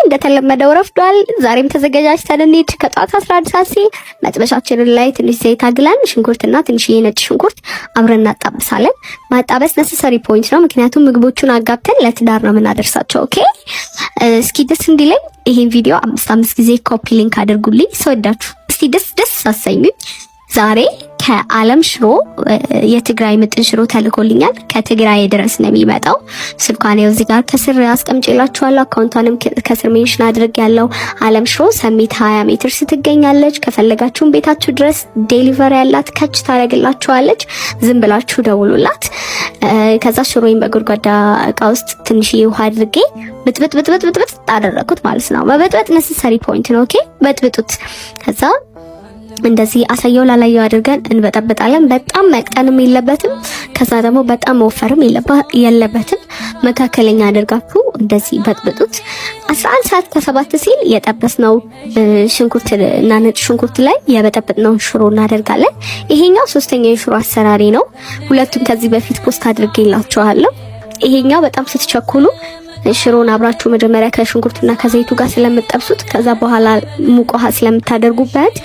እንደተለመደው ረፍዷል። ዛሬም ተዘጋጅተን እንሂድ። ከጧት 11 ሰዓት ሲል መጥበሻችንን ላይ ትንሽ ዘይት አግለን ሽንኩርትና ትንሽ ነጭ ሽንኩርት አብረን እናጣብሳለን። ማጣበስ ነሰሰሪ ፖይንት ነው፣ ምክንያቱም ምግቦቹን አጋብተን ለትዳር ነው የምናደርሳቸው። ኦኬ እስኪ ደስ እንዲለኝ ይሄን ቪዲዮ 5 ጊዜ ኮፒ ሊንክ አድርጉልኝ። ሰወዳችሁ እስቲ ደስ አሰኙኝ። ዛሬ ከዓለም ሽሮ የትግራይ ምጥን ሽሮ ተልኮልኛል። ከትግራይ ድረስ ነው የሚመጣው። ስልኳን ያው እዚህ ጋር ከስር አስቀምጬላችኋለሁ። አካውንቷንም ከስር ሜንሽን አድርጌያለሁ። ዓለም ሽሮ ሰሚት 20 ሜትር ስትገኛለች። ከፈለጋችሁም ቤታችሁ ድረስ ዴሊቨሪ ያላት ከች ታደርግላችኋለች። ዝም ብላችሁ ደውሉላት። ከዛ ሽሮዬን በጎድጓዳ እቃ ውስጥ ትንሽዬ ውሃ አድርጌ ብጥብጥ አደረኩት ማለት ነው። መበጥበጥ ነሰሰሪ ፖይንት ነው። ኦኬ በጥብጡት። ከዛ እንደዚህ አሳየው ላላየው አድርገን እንበጠብጣለን። በጣም መቅጠንም የለበትም፣ ከዛ ደግሞ በጣም መወፈርም የለበትም። መካከለኛ አድርጋችሁ እንደዚህ በጥብጡት። 11 ሰዓት ከ7 ሲል የጠበስነው ሽንኩርት እና ነጭ ሽንኩርት ላይ የበጠበጥነው ሽሮ እናደርጋለን። ይሄኛው ሶስተኛው የሽሮ አሰራሪ ነው። ሁለቱም ከዚህ በፊት ፖስት አድርጌላችኋለሁ። ይሄኛው በጣም ስትቸኩሉ ሽሮን አብራችሁ መጀመሪያ ከሽንኩርቱና ከዘይቱ ጋር ስለምትጠብሱት ከዛ በኋላ ሙቅ ውሃ ስለምታደርጉበት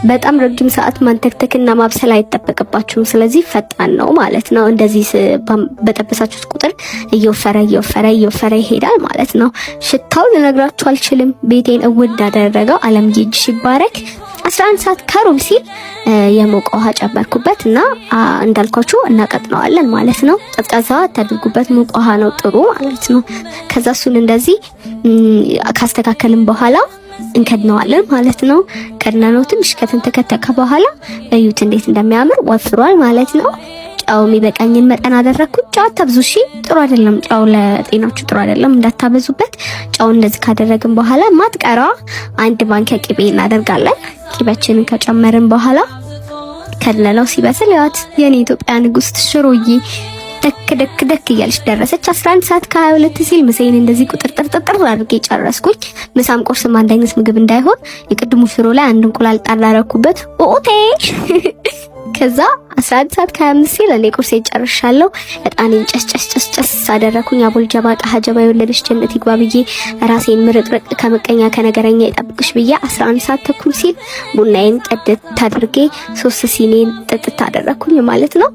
በጣም ረጅም ሰዓት ማንተክተክና ማብሰል አይጠበቅባችሁም። ስለዚህ ፈጣን ነው ማለት ነው። እንደዚህ በጠበሳችሁት ቁጥር እየወፈረ ይሄዳል ማለት ነው። ሽታው ልነግራችሁ አልችልም። ቤቴን እውድ አደረገው። ዓለም እጅሽ ይባረክ። 11 ሰዓት ከሩብ ሲል የሞቀ ውሃ ጨመርኩበት እና እንዳልኳችሁ እናቀጥነዋለን ማለት ነው። ቀዝቃዛ ታድርጉበት፣ ሙቅ ውሃ ነው ጥሩ ማለት ነው። ከዛ እሱን እንደዚህ ካስተካከልን በኋላ እንከድነዋለን ማለት ነው። ከድነነው ትንሽ ከተንተከተከ በኋላ እዩት እንዴት እንደሚያምር ወፍሯል ማለት ነው። ጫው የሚበቃኝን መጠን አደረኩት። ጫው አታብዙ እሺ፣ ጥሩ አይደለም። ጫው ለጤናችሁ ጥሩ አይደለም፣ እንዳታበዙበት። ጫው እንደዚህ ካደረግን በኋላ ማጥቀራ 1 ማንኪያ ቅቤ እናደርጋለን። ቅቤያችንን ከጨመርን በኋላ ከድነነው ሲበስል ያት የኔ ኢትዮጵያ ንጉስ ሽሮዬ ደክ እያለች ደረሰች። 11 ሰዓት ከ22 ሲል ምሳዬን እንደዚህ ቁጥርጥር አድርጌ ጨረስኩኝ። ምሳም ቁርስም አንድ አይነት ምግብ እንዳይሆን የቅድሙ ሽሮ ላይ 1 እንቁላል ጣል አደረኩበት። ኦቴ ከዛ 11 ሰዓት ከ25 ሲል እኔ ቁርሴን ጨርሻለሁ። እጣኔን ጨስ አደረኩኝ። አቦል ጀባ ቃጀባ የወለደች ጀነት ይግባ ብዬ ራሴን ምርጥርጥ ከመቀኛ ከነገረኛ ይጠብቅሽ ብዬ 11 ሰዓት ተኩል ሲል ቡናዬን ጠድት አድርጌ 3 ሲኒን ጥጥት አደረኩኝ ማለት ነው።